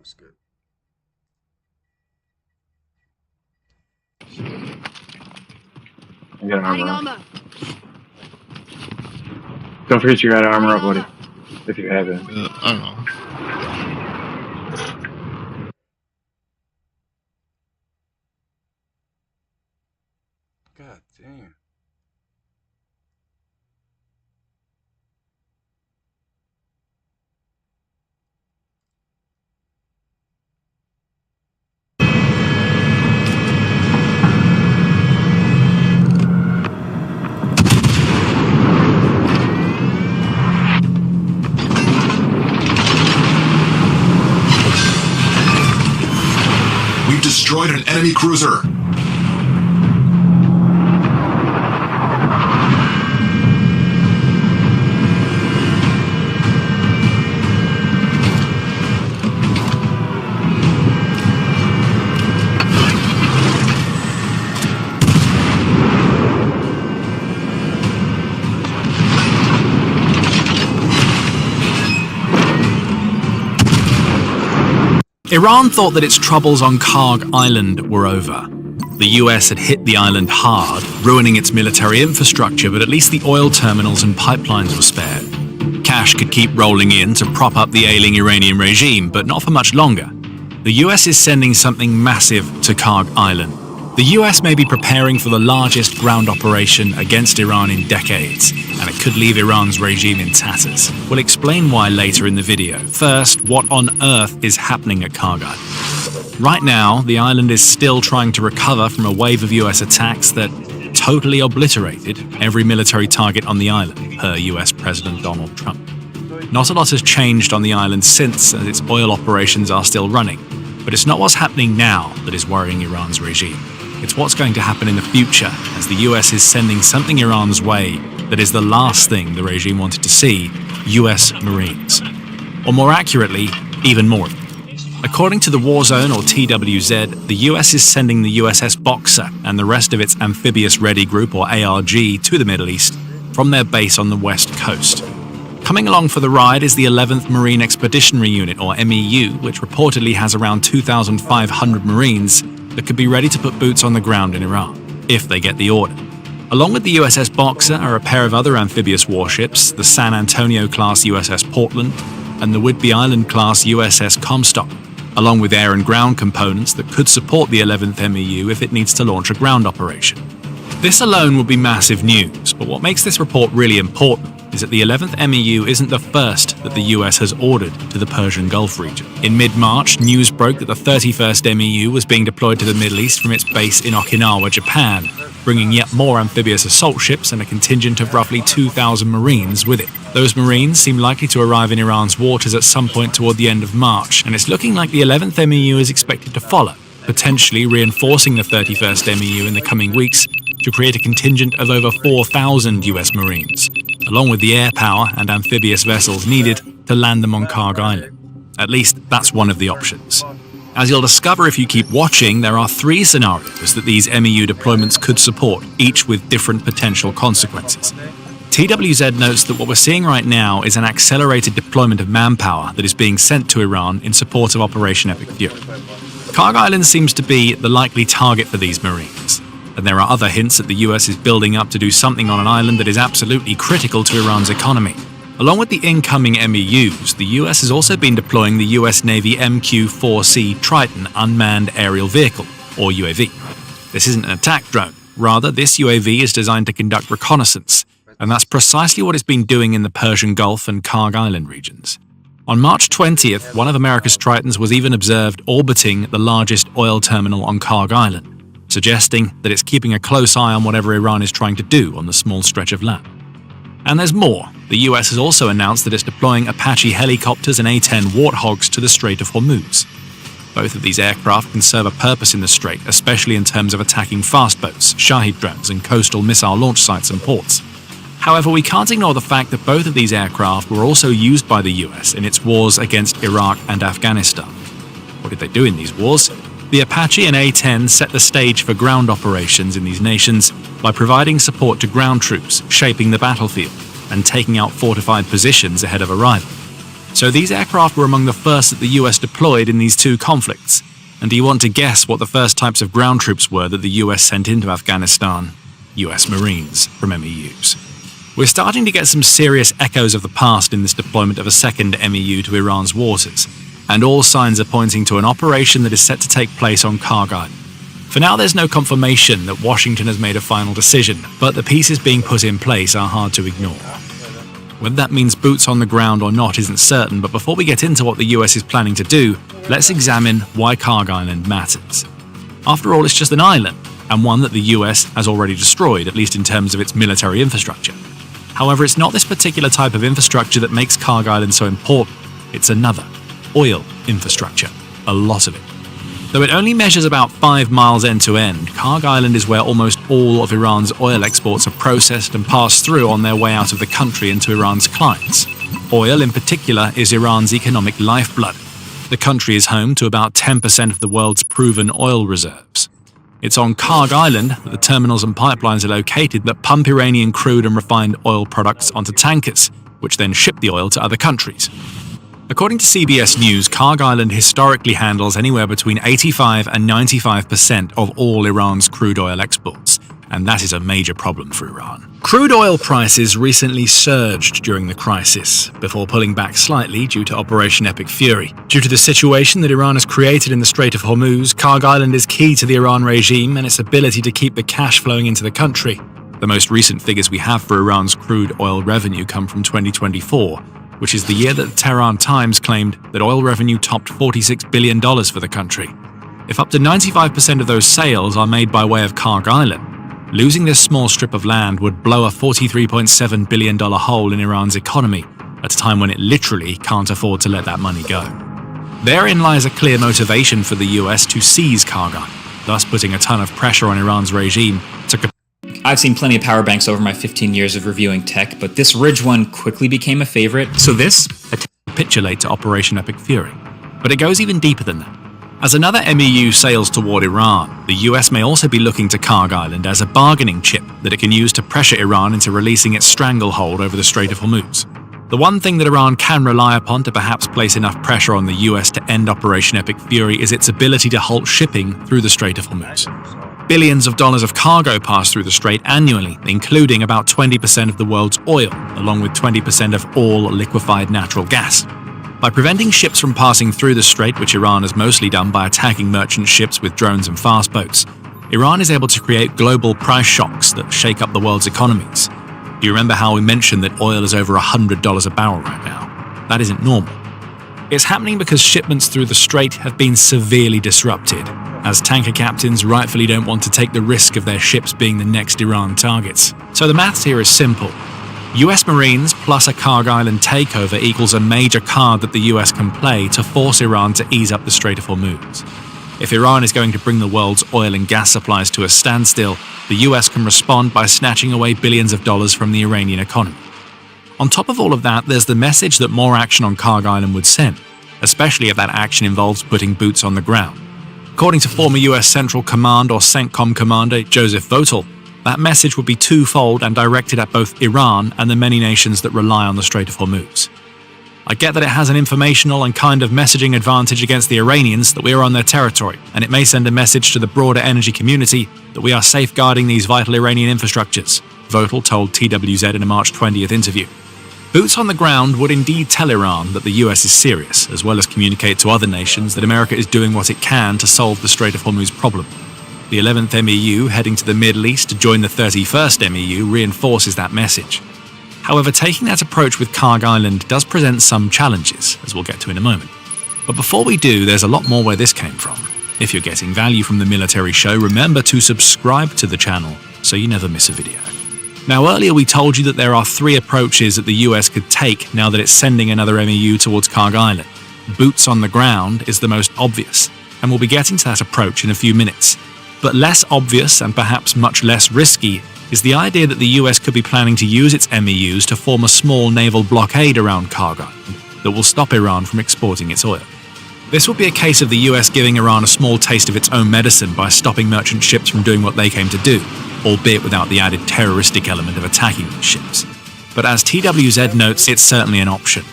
looks good. I got an armor up. Don't forget you got an armor up, buddy. If you have it. I don't know. God damn. We've destroyed an enemy cruiser. Iran thought that its troubles on Karg Island were over. The US had hit the island hard, ruining its military infrastructure, but at least the oil terminals and pipelines were spared. Cash could keep rolling in to prop up the ailing Iranian regime, but not for much longer. The US is sending something massive to Karg Island. The US may be preparing for the largest ground operation against Iran in decades, and it could leave Iran's regime in tatters. We'll explain why later in the video. First, what on earth is happening at Karg Island? Right now, the island is still trying to recover from a wave of US attacks that totally obliterated every military target on the island, per US President Donald Trump. Not a lot has changed on the island since, as its oil operations are still running. But it's not what's happening now that is worrying Iran's regime. It's what's going to happen in the future, as the US is sending something Iran's way that is the last thing the regime wanted to see: US Marines. Or more accurately, even more. According to the Warzone, or TWZ, the US is sending the USS Boxer and the rest of its Amphibious Ready Group, or ARG, to the Middle East from their base on the west coast. Coming along for the ride is the 11th Marine Expeditionary Unit, or MEU, which reportedly has around 2,500 Marines that could be ready to put boots on the ground in Iran, if they get the order. Along with the USS Boxer are a pair of other amphibious warships, the San Antonio-class USS Portland and the Whidbey Island-class USS Comstock, along with air and ground components that could support the 11th MEU if it needs to launch a ground operation. This alone would be massive news, but what makes this report really important is that the 11th MEU isn't the first that the US has ordered to the Persian Gulf region. In mid-March, news broke that the 31st MEU was being deployed to the Middle East from its base in Okinawa, Japan, bringing yet more amphibious assault ships and a contingent of roughly 2,000 Marines with it. Those Marines seem likely to arrive in Iran's waters at some point toward the end of March, and it's looking like the 11th MEU is expected to follow, potentially reinforcing the 31st MEU in the coming weeks to create a contingent of over 4,000 US Marines, along with the air power and amphibious vessels needed to land them on Karg Island. At least, that's one of the options. As you'll discover if you keep watching, there are 3 scenarios that these MEU deployments could support, each with different potential consequences. TWZ notes that what we're seeing right now is an accelerated deployment of manpower that is being sent to Iran in support of Operation Epic Fury. Karg Island seems to be the likely target for these Marines, and there are other hints that the US is building up to do something on an island that is absolutely critical to Iran's economy. Along with the incoming MEUs, the US has also been deploying the US Navy MQ-4C Triton unmanned aerial vehicle, or UAV. This isn't an attack drone. Rather, this UAV is designed to conduct reconnaissance, and that's precisely what it's been doing in the Persian Gulf and Karg Island regions. On March 20th, one of America's Tritons was even observed orbiting the largest oil terminal on Karg Island, suggesting that it's keeping a close eye on whatever Iran is trying to do on the small stretch of land. And there's more. The US has also announced that it's deploying Apache helicopters and A-10 Warthogs to the Strait of Hormuz. Both of these aircraft can serve a purpose in the strait, especially in terms of attacking fast boats, Shahid drones, and coastal missile launch sites and ports. However, we can't ignore the fact that both of these aircraft were also used by the US in its wars against Iraq and Afghanistan. What did they do in these wars? The Apache and A-10 set the stage for ground operations in these nations by providing support to ground troops, shaping the battlefield, and taking out fortified positions ahead of arrival. So these aircraft were among the first that the US deployed in these two conflicts. And do you want to guess what the first types of ground troops were that the US sent into Afghanistan? US Marines from MEUs. We're starting to get some serious echoes of the past in this deployment of a second MEU to Iran's waters, and all signs are pointing to an operation that is set to take place on Karg Island. For now, there's no confirmation that Washington has made a final decision, but the pieces being put in place are hard to ignore. Whether that means boots on the ground or not isn't certain, but before we get into what the US is planning to do, let's examine why Karg Island matters. After all, it's just an island, and one that the US has already destroyed, at least in terms of its military infrastructure. However, it's not this particular type of infrastructure that makes Karg Island so important. It's another, oil infrastructure, a lot of it. Though it only measures about 5 miles end to end, Karg Island is where almost all of Iran's oil exports are processed and passed through on their way out of the country into Iran's clients. Oil, in particular, is Iran's economic lifeblood. The country is home to about 10% of the world's proven oil reserves. It's on Karg Island that the terminals and pipelines are located that pump Iranian crude and refined oil products onto tankers, which then ship the oil to other countries. According to CBS News, Karg Island historically handles anywhere between 85 and 95% of all Iran's crude oil exports, and that is a major problem for Iran. Crude oil prices recently surged during the crisis, before pulling back slightly due to Operation Epic Fury. Due to the situation that Iran has created in the Strait of Hormuz, Karg Island is key to the Iran regime and its ability to keep the cash flowing into the country. The most recent figures we have for Iran's crude oil revenue come from 2024, which is the year that the Tehran Times claimed that oil revenue topped $46 billion for the country. If up to 95% of those sales are made by way of Karg Island, losing this small strip of land would blow a $43.7 billion hole in Iran's economy at a time when it literally can't afford to let that money go. Therein lies a clear motivation for the US to seize Karg Island, thus putting a ton of pressure on Iran's regime to I've seen plenty of power banks over my 15 years of reviewing tech, but this Ridge one quickly became a favorite. So this capitulate to Operation Epic Fury. But it goes even deeper than that. As another MEU sails toward Iran, the US may also be looking to Karg Island as a bargaining chip that it can use to pressure Iran into releasing its stranglehold over the Strait of Hormuz. The one thing that Iran can rely upon to perhaps place enough pressure on the US to end Operation Epic Fury is its ability to halt shipping through the Strait of Hormuz. Billions of dollars of cargo pass through the strait annually, including about 20% of the world's oil, along with 20% of all liquefied natural gas. By preventing ships from passing through the strait, which Iran has mostly done by attacking merchant ships with drones and fast boats, Iran is able to create global price shocks that shake up the world's economies. Do you remember how we mentioned that oil is over $100 a barrel right now? That isn't normal. It's happening because shipments through the strait have been severely disrupted, as tanker captains rightfully don't want to take the risk of their ships being the next Iran targets. So the maths here is simple. US Marines plus a Karg Island takeover equals a major card that the US can play to force Iran to ease up the Strait of Hormuz. If Iran is going to bring the world's oil and gas supplies to a standstill, the US can respond by snatching away billions of dollars from the Iranian economy. On top of all of that, there's the message that more action on Karg Island would send, especially if that action involves putting boots on the ground. According to former US Central Command or CENTCOM commander Joseph Votel, that message would be twofold and directed at both Iran and the many nations that rely on the Strait of Hormuz. I get that it has an informational and kind of messaging advantage against the Iranians that we are on their territory, and it may send a message to the broader energy community that we are safeguarding these vital Iranian infrastructures, Votel told TWZ in a March 20th interview. Boots on the ground would indeed tell Iran that the US is serious, as well as communicate to other nations that America is doing what it can to solve the Strait of Hormuz problem. The 11th MEU heading to the Middle East to join the 31st MEU reinforces that message. However, taking that approach with Karg Island does present some challenges, as we'll get to in a moment. But before we do, there's a lot more where this came from. If you're getting value from the military show, remember to subscribe to the channel so you never miss a video. Now, earlier we told you that there are 3 approaches that the US could take now that it's sending another MEU towards Karg Island. Boots on the ground is the most obvious, and we'll be getting to that approach in a few minutes. But less obvious and perhaps much less risky is the idea that the US could be planning to use its MEUs to form a small naval blockade around Karg Island that will stop Iran from exporting its oil. This would be a case of the US giving Iran a small taste of its own medicine by stopping merchant ships from doing what they came to do, albeit without the added terroristic element of attacking these ships. But as TWZ notes, it's certainly an option.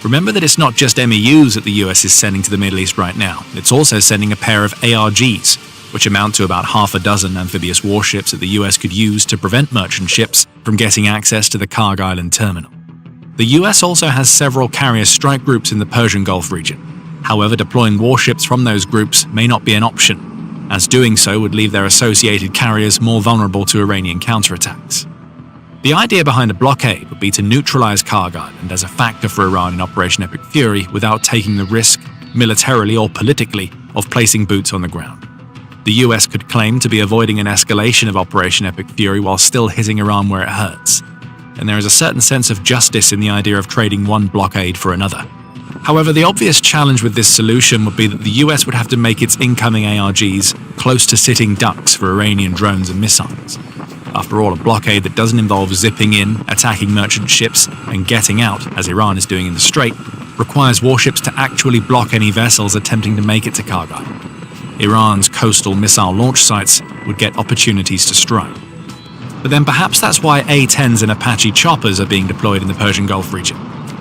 Remember that it's not just MEUs that the US is sending to the Middle East right now. It's also sending a pair of ARGs, which amount to about half a dozen amphibious warships that the US could use to prevent merchant ships from getting access to the Karg Island terminal. The US also has several carrier strike groups in the Persian Gulf region. However, deploying warships from those groups may not be an option, as doing so would leave their associated carriers more vulnerable to Iranian counterattacks. The idea behind a blockade would be to neutralize Karg Island as a factor for Iran in Operation Epic Fury without taking the risk, militarily or politically, of placing boots on the ground. The US could claim to be avoiding an escalation of Operation Epic Fury while still hitting Iran where it hurts. And there is a certain sense of justice in the idea of trading one blockade for another. However, the obvious challenge with this solution would be that the US would have to make its incoming ARGs close to sitting ducks for Iranian drones and missiles. After all, a blockade that doesn't involve zipping in, attacking merchant ships, and getting out, as Iran is doing in the Strait, requires warships to actually block any vessels attempting to make it to Karg Island. Iran's coastal missile launch sites would get opportunities to strike. But then perhaps that's why A-10s and Apache choppers are being deployed in the Persian Gulf region.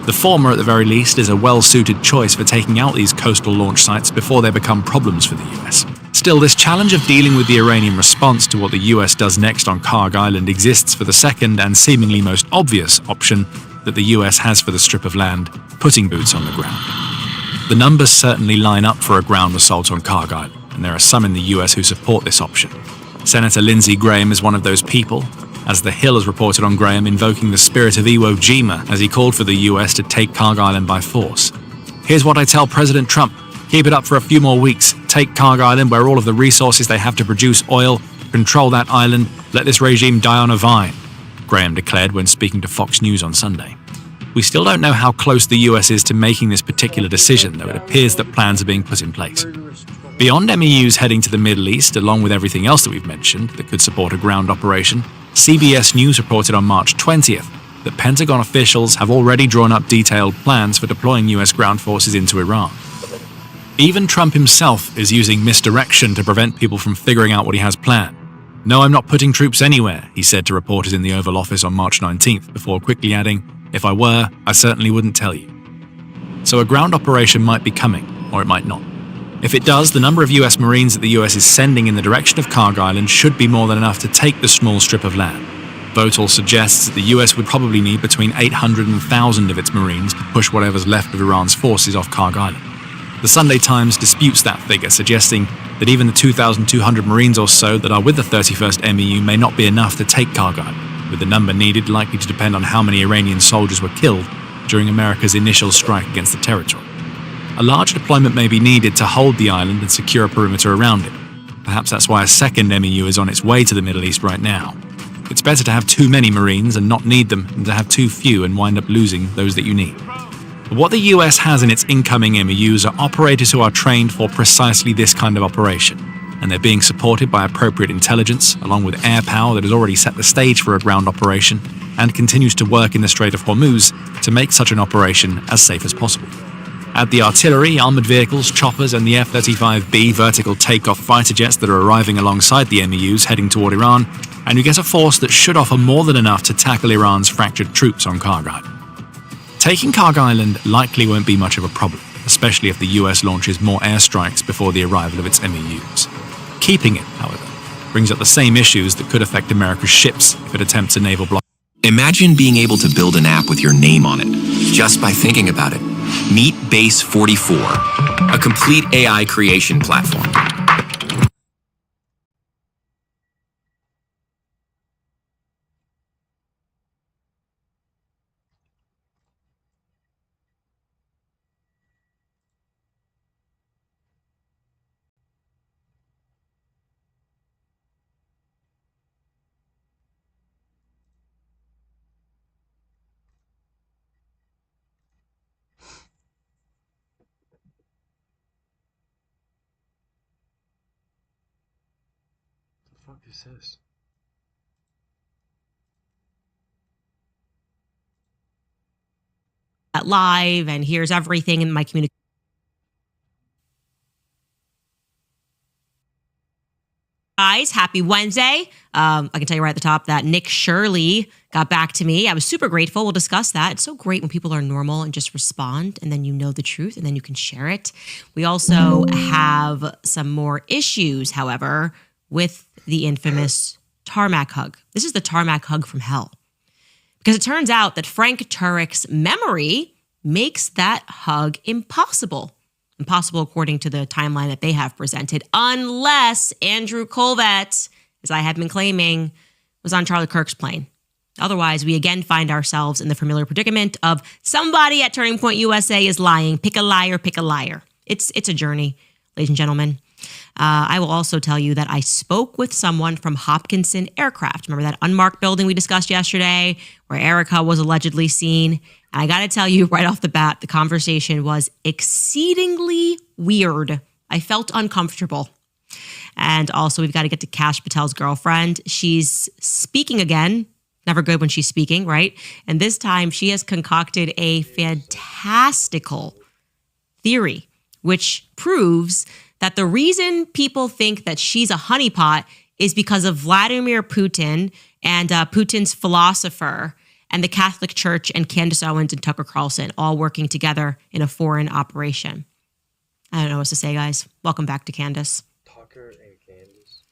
The former, at the very least, is a well-suited choice for taking out these coastal launch sites before they become problems for the US. Still, this challenge of dealing with the Iranian response to what the US does next on Karg Island exists for the second and seemingly most obvious option that the US has for the strip of land, putting boots on the ground. The numbers certainly line up for a ground assault on Karg Island, and there are some in the US who support this option. Senator Lindsey Graham is one of those people, as The Hill has reported on Graham invoking the spirit of Iwo Jima as he called for the US to take Karg Island by force. Here's what I tell President Trump: keep it up for a few more weeks, take Karg Island where all of the resources they have to produce oil, control that island, let this regime die on a vine, Graham declared when speaking to Fox News on Sunday. We still don't know how close the US is to making this particular decision, though it appears that plans are being put in place. Beyond MEUs heading to the Middle East, along with everything else that we've mentioned that could support a ground operation, CBS News reported on March 20th that Pentagon officials have already drawn up detailed plans for deploying US ground forces into Iran. Even Trump himself is using misdirection to prevent people from figuring out what he has planned. "No, I'm not putting troops anywhere," he said to reporters in the Oval Office on March 19th, before quickly adding, "If I were, I certainly wouldn't tell you." So a ground operation might be coming, or it might not. If it does, the number of US Marines that the US is sending in the direction of Karg Island should be more than enough to take the small strip of land. Votel suggests that the US would probably need between 800 and 1,000 of its Marines to push whatever's left of Iran's forces off Karg Island. The Sunday Times disputes that figure, suggesting that even the 2,200 Marines or so that are with the 31st MEU may not be enough to take Karg Island, with the number needed likely to depend on how many Iranian soldiers were killed during America's initial strike against the territory. A large deployment may be needed to hold the island and secure a perimeter around it. Perhaps that's why a second MEU is on its way to the Middle East right now. It's better to have too many Marines and not need them than to have too few and wind up losing those that you need. But what the US has in its incoming MEUs are operators who are trained for precisely this kind of operation, and they're being supported by appropriate intelligence, along with air power that has already set the stage for a ground operation and continues to work in the Strait of Hormuz to make such an operation as safe as possible. Add the artillery, armored vehicles, choppers, and the F-35B vertical takeoff fighter jets that are arriving alongside the MEUs heading toward Iran, and you get a force that should offer more than enough to tackle Iran's fractured troops on Karg Island. Taking Karg Island likely won't be much of a problem, especially if the US launches more airstrikes before the arrival of its MEUs. Keeping it, however, brings up the same issues that could affect America's ships if it attempts a naval blockade. Imagine being able to build an app with your name on it, just by thinking about it. Meet Base 44, a complete AI creation platform. The fuck is this? Live, and here's everything in my communication. guys. Happy Wednesday. I can tell you right at the top that Nick Shirley got back to me. I was super grateful. We'll discuss that. It's so great when people are normal and just respond, and then you know the truth, and then you can share it. We also have some more issues, however, with the infamous tarmac hug. This is the tarmac hug from hell. Because it turns out that Frank Turek's memory makes that hug impossible. Impossible according to the timeline that they have presented, unless Andrew Colvett, as I have been claiming, was on Charlie Kirk's plane. Otherwise, we again find ourselves in the familiar predicament of somebody at Turning Point USA is lying. Pick a liar, pick a liar. It's a journey, ladies and gentlemen. I will also tell you that I spoke with someone from Hopkinson Aircraft. Remember that unmarked building we discussed yesterday where Erica was allegedly seen? And I got to tell you right off the bat, the conversation was exceedingly weird. I felt uncomfortable. And also, we've got to get to Kash Patel's girlfriend. She's speaking again. Never good when she's speaking, right? And this time, she has concocted a fantastical theory, which proves that the reason people think that she's a honeypot is because of Vladimir Putin and Putin's philosopher and the Catholic Church and Candace Owens and Tucker Carlson all working together in a foreign operation. I don't know what to say, guys. Welcome back to Candace. Tucker and Candace.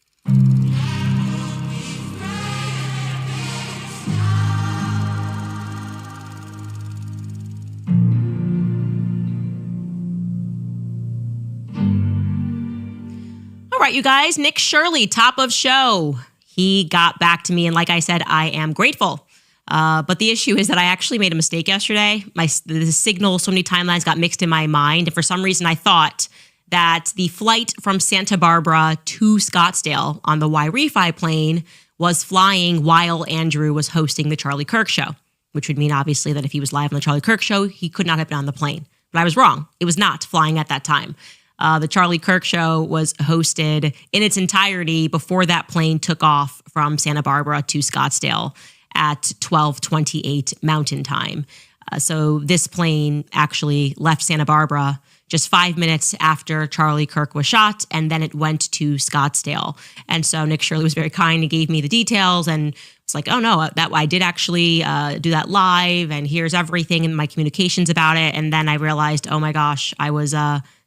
All right, you guys, Nick Shirley, top of show. He got back to me, and like I said, I am grateful. But the issue is that I actually made a mistake yesterday. The signal, so many timelines got mixed in my mind, and for some reason I thought that the flight from Santa Barbara to Scottsdale on the YRefi plane was flying while Andrew was hosting the Charlie Kirk show, which would mean obviously that if he was live on the Charlie Kirk show, he could not have been on the plane. But I was wrong. It was not flying at that time. The Charlie Kirk show was hosted in its entirety before that plane took off from Santa Barbara to Scottsdale at 12:28 Mountain Time. So this plane actually left Santa Barbara just 5 minutes after Charlie Kirk was shot, and then it went to Scottsdale. And so Nick Shirley was very kind and gave me the details, and it's like, oh no, that I did actually do that live, and here's everything in my communications about it. And then I realized, oh my gosh, I was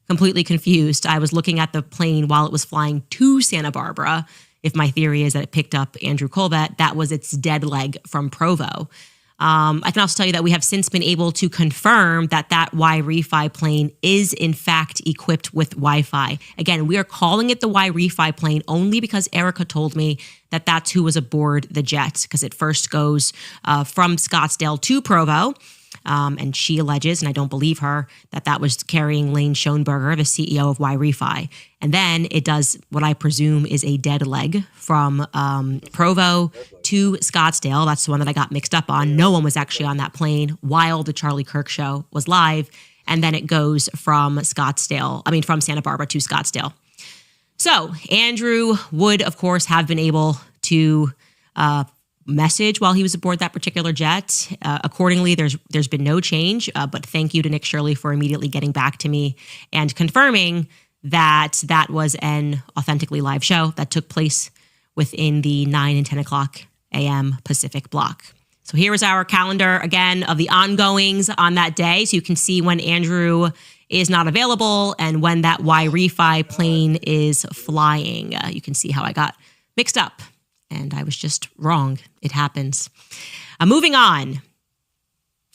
completely confused. I was looking at the plane while it was flying to Santa Barbara. If my theory is that it picked up Andrew Colvett, that was its dead leg from Provo. I can also tell you that we have since been able to confirm that YRefi plane is in fact equipped with Wi-Fi. Again, we are calling it the YRefi plane only because Erica told me that that's who was aboard the jet, because it first goes from Scottsdale to Provo. And she alleges, and I don't believe her, that was carrying Lane Schoenberger, the CEO of YRefi. And then it does what I presume is a dead leg from Provo to Scottsdale. That's the one that I got mixed up on. No one was actually on that plane while the Charlie Kirk show was live. And then it goes from Santa Barbara to Scottsdale. So Andrew would, of course, have been able to message while he was aboard that particular jet. Accordingly, there's been no change, but thank you to Nick Shirley for immediately getting back to me and confirming that was an authentically live show that took place within the 9 and 10 o'clock a.m. Pacific block. So here is our calendar again of the ongoings on that day, so you can see when Andrew is not available and when that YRefi plane is flying. You can see how I got mixed up. And I was just wrong. It happens. Moving on.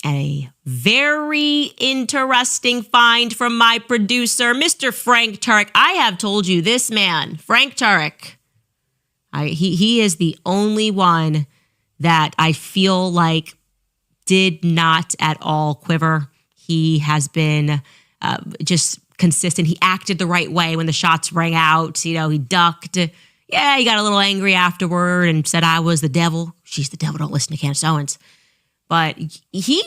A very interesting find from my producer, Mr. Frank Turek. I have told you this man, Frank Turek, he is the only one that I feel like did not at all quiver. He has been just consistent. He acted the right way when the shots rang out. He ducked. Yeah, he got a little angry afterward and said I was the devil. She's the devil. Don't listen to Candace Owens. But he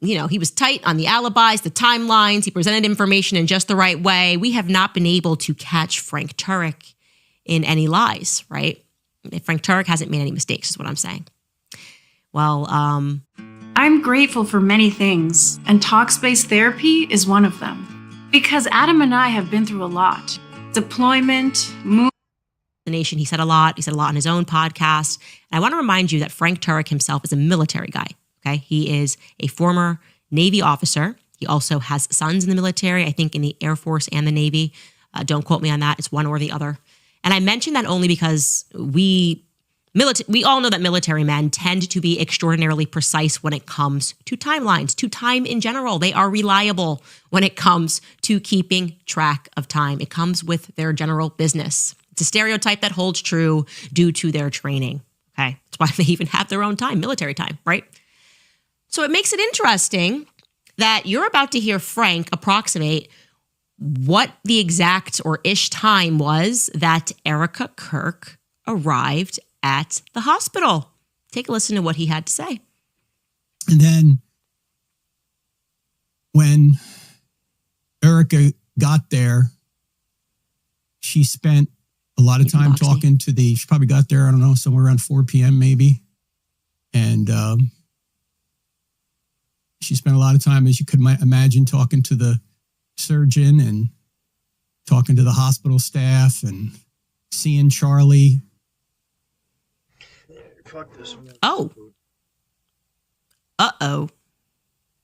was tight on the alibis, the timelines. He presented information in just the right way. We have not been able to catch Frank Turek in any lies, right? Frank Turek hasn't made any mistakes, is what I'm saying. Well, I'm grateful for many things, and Talkspace therapy is one of them. Because Adam and I have been through a lot. Deployment, the nation. He said a lot. He said a lot on his own podcast. And I want to remind you that Frank Turek himself is a military guy. Okay. He is a former Navy officer. He also has sons in the military, I think in the Air Force and the Navy. Don't quote me on that. It's one or the other. And I mention that only because we all know that military men tend to be extraordinarily precise when it comes to timelines, to time in general. They are reliable when it comes to keeping track of time. It comes with their general business. It's a stereotype that holds true due to their training. Okay. That's why they even have their own time, military time, right? So it makes it interesting that you're about to hear Frank approximate what the exact or ish time was that Erica Kirk arrived at the hospital. Take a listen to what he had to say. And then when Erica got there, she spent a lot of time talking to she probably got there, I don't know, somewhere around 4 p.m. maybe. And she spent a lot of time, as you could imagine, talking to the surgeon and talking to the hospital staff and seeing Charlie. Fuck this one. Oh.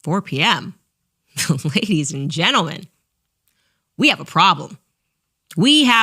4 p.m. Ladies and gentlemen, we have a problem. We have